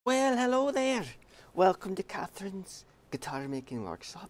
Well, hello there. Welcome to Catherine's guitar making workshop.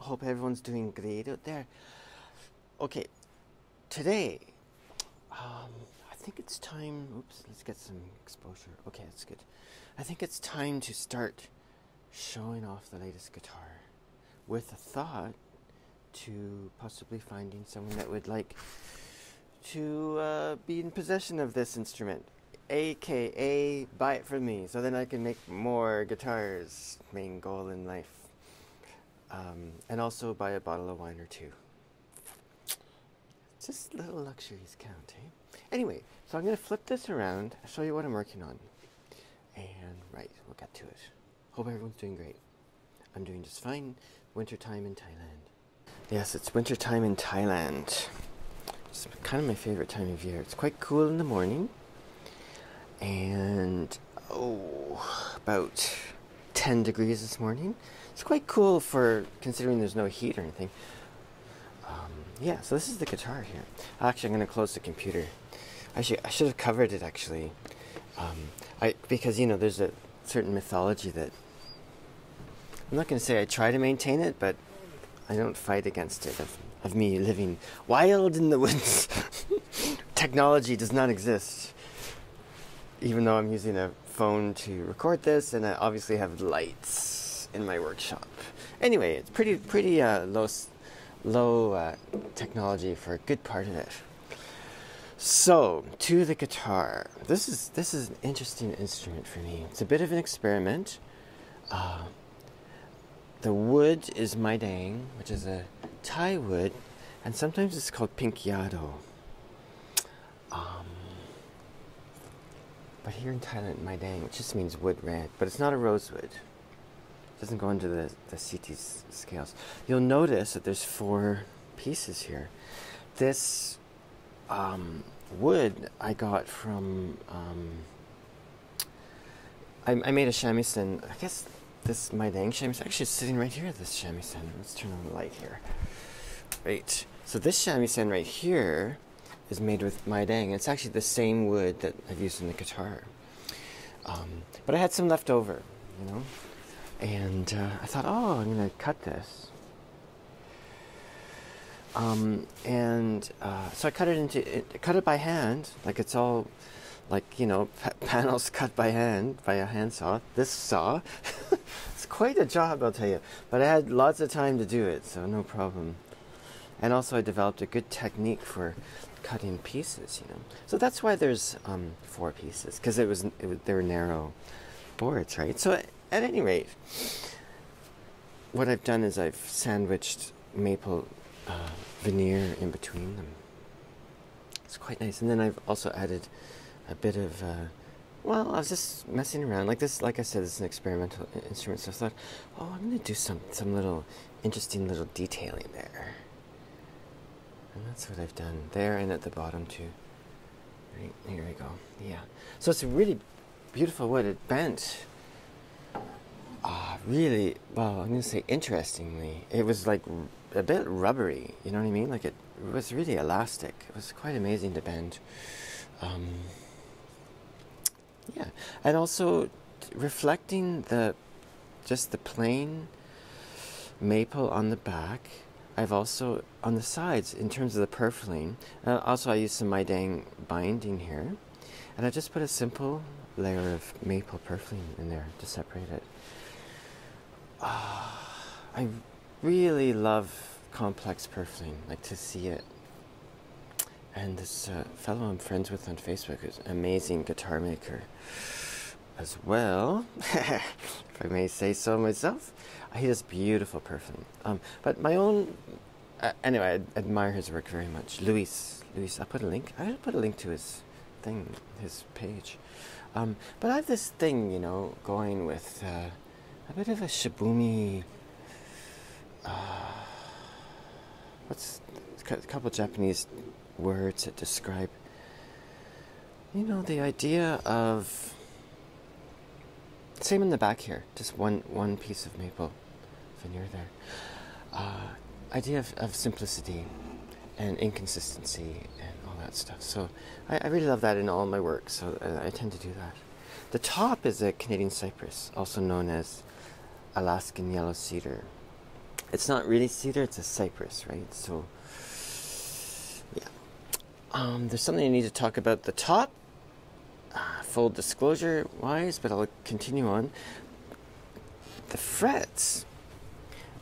I hope everyone's doing great out there. Okay, today, I think it's time. Oops, let's get some exposure. Okay, that's good. I think it's time to start showing off the latest guitar with a thought to possibly finding someone that would like to be in possession of this instrument. AKA buy it from me so then I can make more guitars, main goal in life. And also buy a bottle of wine or two. Just little luxuries count, eh? Anyway, so I'm going to flip this around, show you what I'm working on. And right, we'll get to it. Hope everyone's doing great. I'm doing just fine. Wintertime in Thailand. Yes, it's wintertime in Thailand. It's kind of my favorite time of year. It's quite cool in the morning. And about 10 degrees this morning. It's quite cool for considering there's no heat or anything. Yeah, so this is the guitar here. Actually, I'm going to close the computer. I should have covered it actually, because you know there's a certain mythology that I'm not going to say I try to maintain it, but I don't fight against it of me living wild in the woods. Technology does not exist. Even though I'm using a phone to record this, and I obviously have lights in my workshop. Anyway, it's pretty low technology for a good part of it. So, to the guitar. This is an interesting instrument for me. It's a bit of an experiment. The wood is Mai Daeng, which is a Thai wood, and sometimes it's called pinkyado. But here in Thailand, Mai Daeng, which just means wood red, but it's not a rosewood. It doesn't go into the CT scales. You'll notice that there's 4 pieces here. This wood I got from, I made a shamisen. I guess this Mai Daeng shamisen, actually it's sitting right here, this shamisen. Let's turn on the light here. Right, so this shamisen right here is made with Mai Daeng. It's actually the same wood that I've used in the guitar. But I had some left over, you know, and I thought, oh, I'm going to cut this. So I cut it by hand, like it's all, like, you know, panels cut by hand, by a handsaw. This saw, it's quite a job, I'll tell you. But I had lots of time to do it, so no problem. And also I developed a good technique for cutting pieces, you know. So that's why there's 4 pieces, because they were narrow boards, right? So at any rate, what I've done is I've sandwiched maple veneer in between them. It's quite nice. And then I've also added a bit of, well, I was just messing around. Like this, like I said, it's an experimental instrument, so I thought, oh, I'm going to do some little interesting little detailing there. And that's what I've done there and at the bottom too. Right, here we go. Yeah. So it's a really beautiful wood. It bent really, well, I'm going to say interestingly. It was like a bit rubbery, you know what I mean? Like it was really elastic. It was quite amazing to bend. Yeah. And also reflecting just the plain maple on the back. I've also, on the sides, in terms of the purfling, also I used some Mai Daeng binding here, and I just put a simple layer of maple purfling in there to separate it. I really love complex purfling, like to see it. And this fellow I'm friends with on Facebook is an amazing guitar maker as well, if I may say so myself. He does beautiful purfling. But my own, anyway, I admire his work very much. Luis, I'll put a link. I'll put a link to his thing, his page. But I have this thing, you know, going with a bit of a shibumi, what's a couple Japanese words that describe, you know, the idea of, same in the back here, just one piece of maple veneer there. Idea of simplicity and inconsistency and all that stuff. So I really love that in all my work, so I tend to do that. The top is a Canadian Cypress, also known as Alaskan yellow cedar. It's not really cedar, it's a cypress, right? So, yeah. There's something I need to talk about the top, full disclosure wise, but I'll continue on. The frets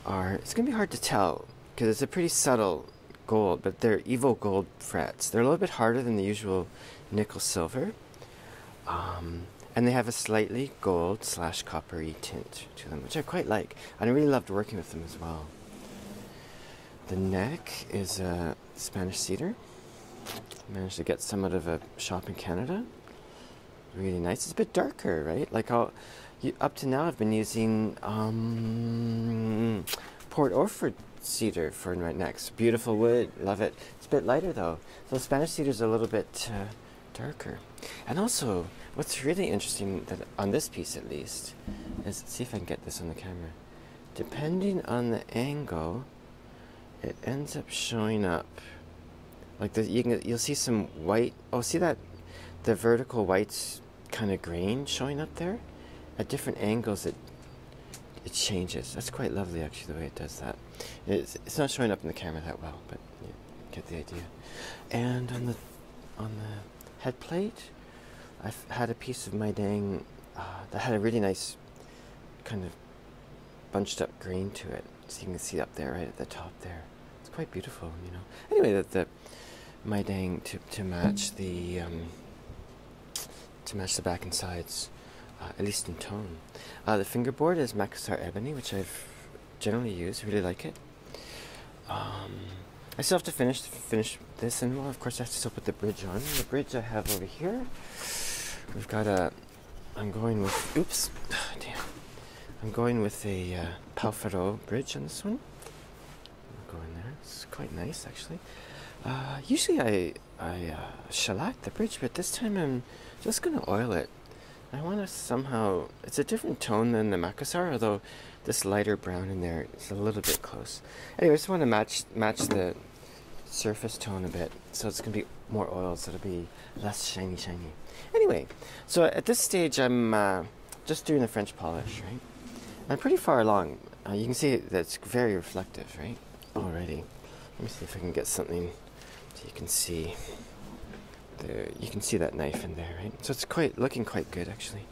it's going to be hard to tell because it's a pretty subtle gold, but they're Evo gold frets. They're a little bit harder than the usual nickel silver. And they have a slightly gold / coppery tint to them, which I quite like. And I really loved working with them as well. The neck is a Spanish cedar. Managed to get some out of a shop in Canada. Really nice. It's a bit darker, right? Like up to now I've been using Port Orford cedar for my necks. Beautiful wood, love it. It's a bit lighter though. So Spanish cedar is a little bit darker. And also, what's really interesting that on this piece at least is, see if I can get this on the camera. Depending on the angle, it ends up showing up like you'll see some white. Oh, see that the vertical white's kind of grain showing up there. At different angles, it changes. That's quite lovely, actually, the way it does that. It's not showing up in the camera that well, but you get the idea. And on the head plate, I've had a piece of Mai Daeng that had a really nice kind of bunched up grain to it. So you can see up there, right at the top there. It's quite beautiful, you know. Anyway, the Mai Daeng to match the back and sides, at least in tone. The fingerboard is Makassar ebony, which I've generally used. Really like it. I still have to finish this, and well, of course I have to still put the bridge on. The bridge I have over here. We've got I'm going with a Palfaro bridge on this one. I'll go in there. It's quite nice, actually. Usually I shellac the bridge, but this time I'm just going to oil it. I want to somehow, it's a different tone than the Makassar, although this lighter brown in there is a little bit close. Anyway, I just want to match the surface tone a bit, so it's going to be more oil, so it'll be less shiny. Anyway, so at this stage I'm just doing the French polish, right? I'm pretty far along. You can see that it's very reflective, right? Already. Let me see if I can get something so you can see. There, you can see that knife in there, right? So it's looking quite good, actually.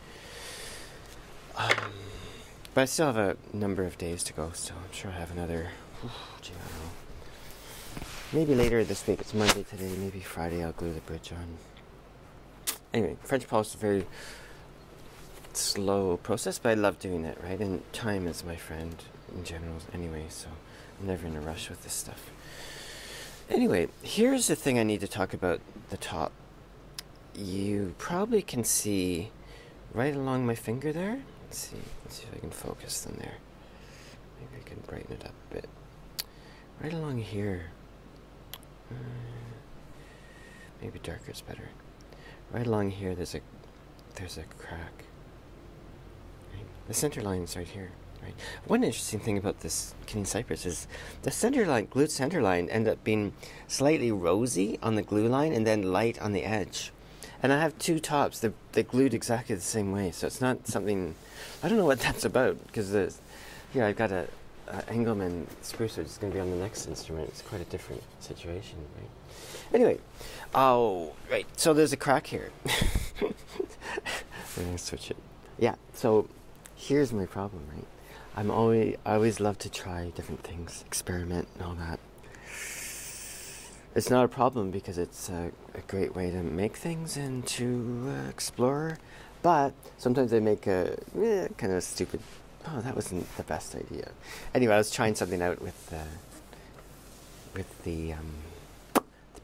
But I still have a number of days to go, so I'm sure I have another. I don't know. Maybe later this week. It's Monday today. Maybe Friday I'll glue the bridge on. Anyway, French polish is a very slow process, but I love doing it, right? And time is my friend in general, anyway. So I'm never in a rush with this stuff. Anyway, here's the thing I need to talk about the top. You probably can see right along my finger there. Let's see if I can focus them there. Maybe I can brighten it up a bit. Right along here. Maybe darker is better. Right along here there's a crack. Right? The center line is right here. Right. One interesting thing about this Canadian Cypress is the glued center line ended up being slightly rosy on the glue line and then light on the edge. And I have two tops. They're glued exactly the same way, so it's not something. I don't know what that's about because here I've got a Engelmann spruce, which is going to be on the next instrument. It's quite a different situation, right? Anyway, right. So there's a crack here. I'm going to switch it. Yeah. So here's my problem, right? I always love to try different things, experiment and all that. It's not a problem because it's a great way to make things and to explore, but sometimes I make a kind of a stupid, that wasn't the best idea. Anyway, I was trying something out with the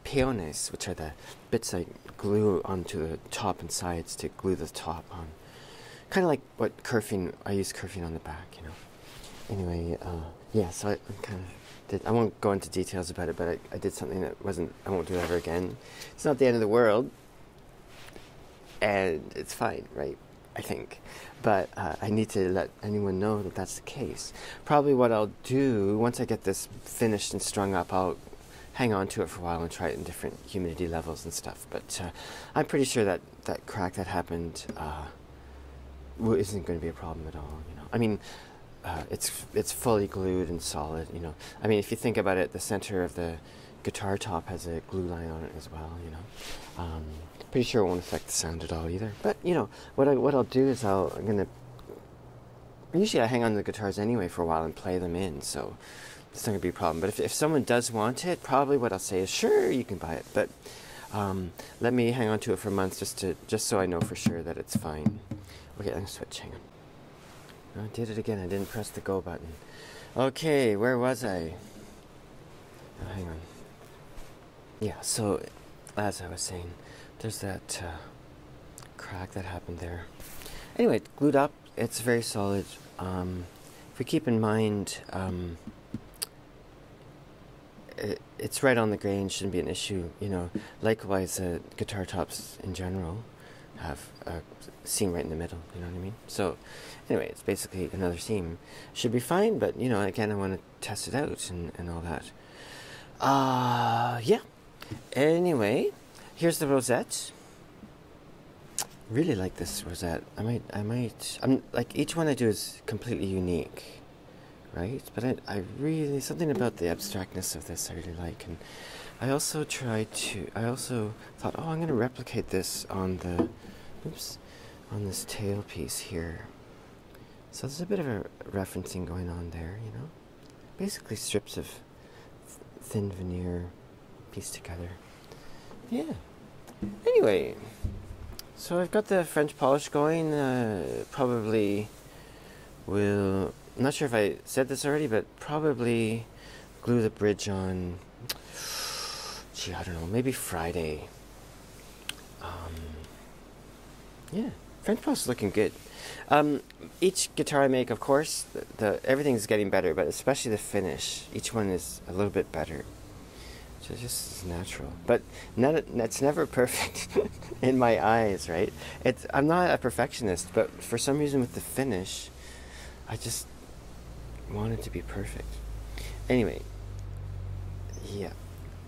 peones, which are the bits I glue onto the top and sides to glue the top on. Kind of like what kerfing, I use kerfing on the back, you know. Anyway, yeah, so I kind of did, I won't go into details about it, but I did something that I won't do it ever again. It's not the end of the world, and it's fine, right, I think. But I need to let anyone know that that's the case. Probably what I'll do, once I get this finished and strung up, I'll hang on to it for a while and try it in different humidity levels and stuff. But I'm pretty sure that crack that happened isn't going to be a problem at all. You know, I mean, it's fully glued and solid. You know, I mean, if you think about it, the center of the guitar top has a glue line on it as well. You know, pretty sure it won't affect the sound at all either. But you know, what I'll do is I'm gonna. Usually I hang on to the guitars anyway for a while and play them in, so it's not gonna be a problem. But if someone does want it, probably what I'll say is, sure, you can buy it, but let me hang on to it for months just so I know for sure that it's fine. Okay, I'm gonna switch. Hang on. I did it again. I didn't press the go button. Okay, where was I? Oh, hang on. Yeah, so as I was saying, there's that crack that happened there. Anyway, glued up. It's very solid. If we keep in mind, it's right on the grain, shouldn't be an issue. You know, likewise, guitar tops in general have a seam right in the middle. You know what I mean? So, anyway, it's basically another seam. Should be fine, but you know, again, I want to test it out and all that. Yeah. Anyway, here's the rosette. Really like this rosette. I'm like, each one I do is completely unique, right? But I really, something about the abstractness of this I really like. And I also thought, oh, I'm going to replicate this on on this tail piece here. So there's a bit of a referencing going on there, you know? Basically strips of thin veneer pieced together. Yeah. Anyway, so I've got the French polish going. Probably will, I'm not sure if I said this already, but probably glue the bridge on, gee, I don't know, maybe Friday. Yeah, French polish is looking good. Each guitar I make, of course, everything's getting better, but especially the finish. Each one is a little bit better. So it's just natural, but it's never perfect in my eyes, right? I'm not a perfectionist, but for some reason with the finish, I just want it to be perfect. Anyway, yeah,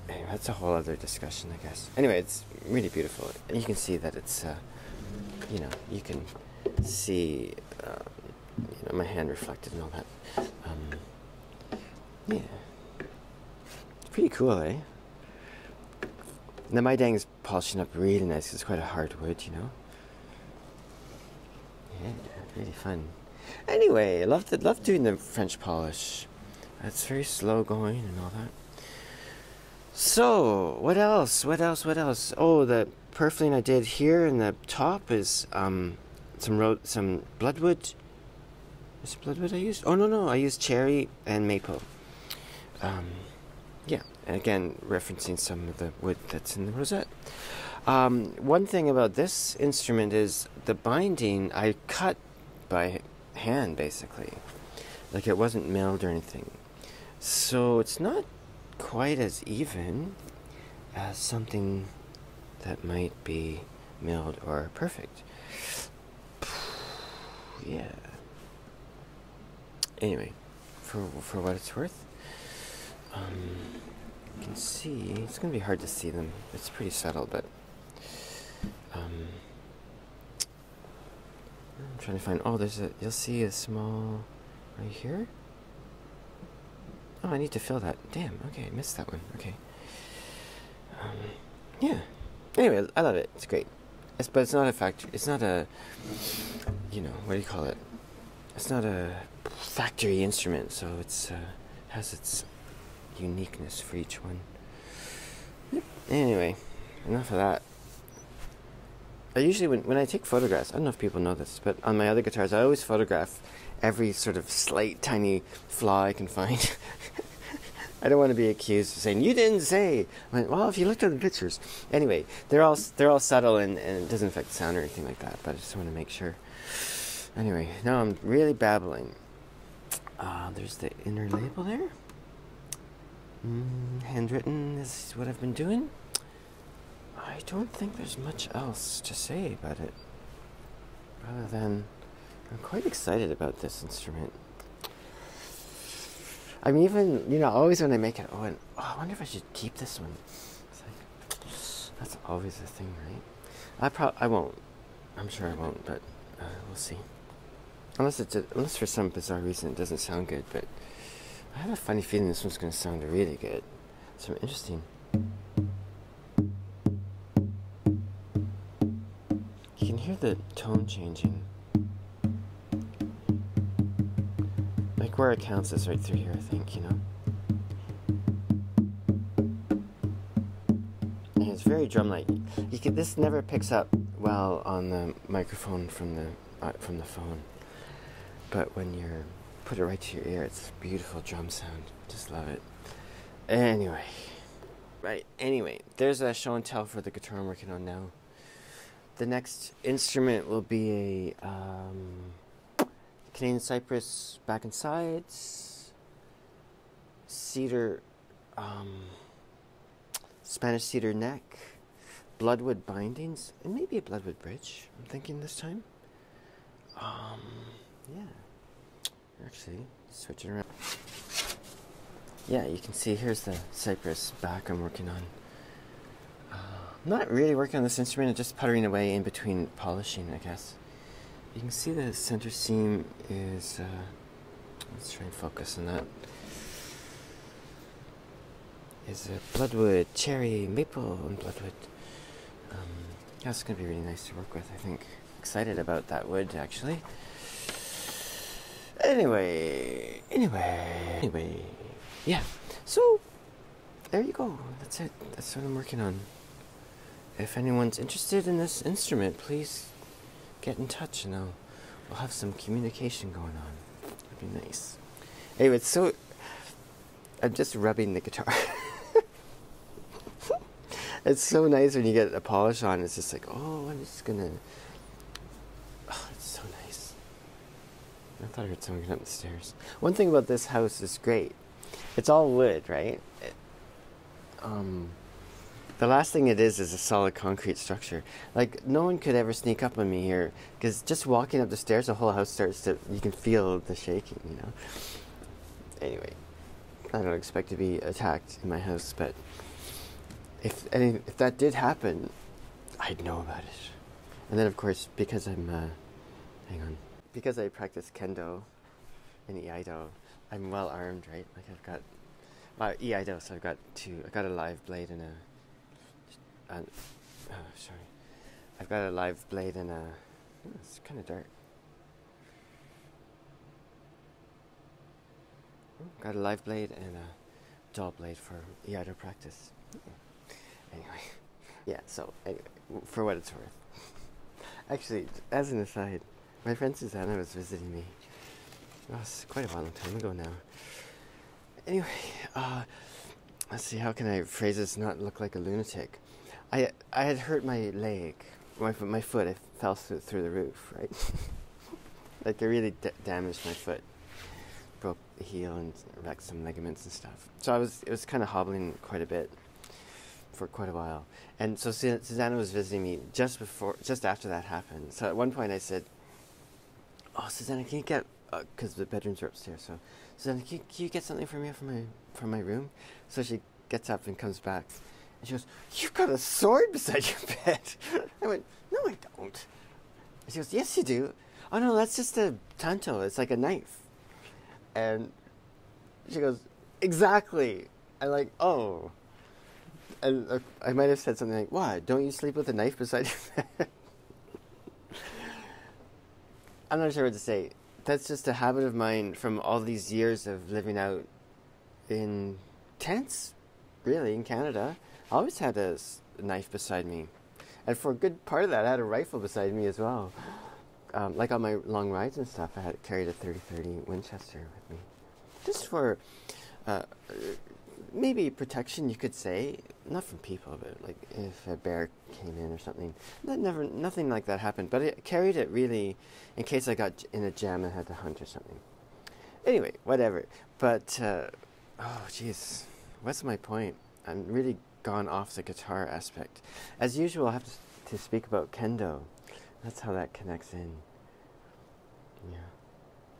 anyway, that's a whole other discussion, I guess. Anyway, it's really beautiful, and you can see that it's, you know, you can see, you know, my hand reflected and all that. Yeah. Pretty cool, eh? And the Mai Daeng is polishing up really nice. It's quite a hard wood, you know. Yeah, really fun. Anyway, I love doing the French polish. It's very slow going and all that. So, what else? Oh, the purfling I did here in the top is some bloodwood. Is it bloodwood I used? Oh no, I used cherry and maple. Yeah, and again, referencing some of the wood that's in the rosette. One thing about this instrument is the binding I cut by hand, basically. Like, it wasn't milled or anything. So it's not quite as even as something that might be milled or perfect. Yeah. Anyway, for what it's worth, you can see, it's going to be hard to see them. It's pretty subtle, but I'm trying to find, oh, you'll see a small, right here. Oh, I need to fill that. Damn, okay, I missed that one. Okay. Yeah. Anyway, I love it. It's great. But it's not a factory. It's not a, you know, what do you call it? It's not a factory instrument, so it's has its uniqueness for each one. Yep. Anyway, enough of that. I usually, when I take photographs, I don't know if people know this, but on my other guitars, I always photograph every sort of slight, tiny flaw I can find. I don't want to be accused of saying, you didn't say. I went, well, if you looked at the pictures. Anyway, they're all subtle and it doesn't affect the sound or anything like that, but I just want to make sure. Anyway, now I'm really babbling. There's the inner label there. Handwritten is what I've been doing. I don't think there's much else to say about it, other than I'm quite excited about this instrument. I'm even, you know, always when I make it, I wonder if I should keep this one. It's like, that's always the thing, right? I won't. I'm sure I won't, but we'll see. unless for some bizarre reason it doesn't sound good, but I have a funny feeling this one's going to sound really good. So interesting. You can hear the tone changing. Like where it counts is right through here, I think, you know? And it's very drum-like. This never picks up well on the microphone from the phone. But when you put it right to your ear, it's a beautiful drum sound. Just love it. Anyway, there's a show and tell for the guitar I'm working on now. The next instrument will be a Canadian Cypress back and sides, Cedar, Spanish Cedar neck, bloodwood bindings, and maybe a bloodwood bridge, I'm thinking this time. Yeah. Actually, switch it around. Yeah, you can see here's the Cypress back I'm working on. I'm not really working on this instrument, I'm just puttering away in between polishing, I guess. You can see the center seam is, let's try and focus on that. Is a bloodwood, cherry, maple, and bloodwood. That's going to be really nice to work with, I think. Excited about that wood, actually. Anyway, yeah. So, there you go. That's it. That's what I'm working on. If anyone's interested in this instrument, please get in touch and we'll have some communication going on. That'd be nice. Anyway, I'm just rubbing the guitar. It's so nice when you get a polish on. It's just like, oh, I'm just gonna... Oh, it's so nice. I thought I heard someone get up the stairs. One thing about this house is great. It's all wood, right? The last thing it is a solid concrete structure. Like, no one could ever sneak up on me here, because just walking up the stairs, the whole house starts to... You can feel the shaking, you know? Anyway, I don't expect to be attacked in my house, but... If that did happen, I'd know about it. And then, of course, because because I practice Kendo and Iaido, I'm well armed, right? Like I've got Iaido, so I got a live blade and I've got a live blade and it's kind of dark. Got a live blade and a dull blade for Iaido practice. Anyway, yeah, so anyway, for what it's worth. Actually, as an aside, my friend Susanna was visiting me. Oh, it's quite a long time ago now. Anyway, let's see, how can I phrase this not look like a lunatic? I had hurt my leg, my foot. I fell through the roof, right? Like, I really damaged my foot. Broke the heel and wrecked some ligaments and stuff. So it was kind of hobbling quite a bit for quite a while. And so Susanna was visiting me just after that happened. So at one point I said, oh, Susanna, can you get, because the bedrooms are upstairs, so Susanna, can you get something for me from my room? So she gets up and comes back, and she goes, you've got a sword beside your bed. I went, no, I don't. And she goes, yes, you do. Oh, no, that's just a tanto. It's like a knife. And she goes, exactly. I'm like, oh. And I might have said something like, what, don't you sleep with a knife beside your bed? I'm not sure what to say. That's just a habit of mine from all these years of living out in tents, really, in Canada. I always had a knife beside me. And for a good part of that, I had a rifle beside me as well. Like on my long rides and stuff, I carried a 30-30 Winchester with me. Just for... maybe protection, you could say, not from people, but like if a bear came in or something. Nothing like that happened, but I carried it really in case I got in a jam and had to hunt or something. Anyway, whatever. But, oh jeez, what's my point? I'm really gone off the guitar aspect. As usual, I have to speak about Kendo. That's how that connects in. Yeah.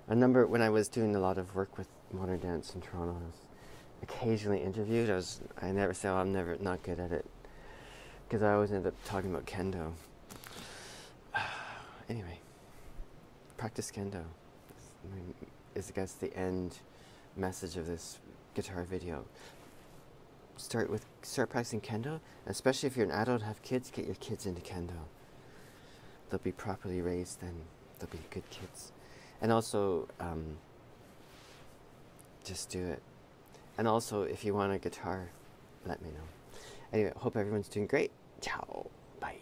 When I was doing a lot of work with modern dance in Toronto, I was occasionally interviewed. I never say, oh, I'm not good at it, because I always end up talking about Kendo. Anyway, practice Kendo. is, I guess, the end message of this guitar video. Start practicing Kendo, especially if you're an adult and have kids. Get your kids into Kendo. They'll be properly raised, and they'll be good kids. And also, just do it. And also, if you want a guitar, let me know. Anyway, hope everyone's doing great. Ciao. Bye.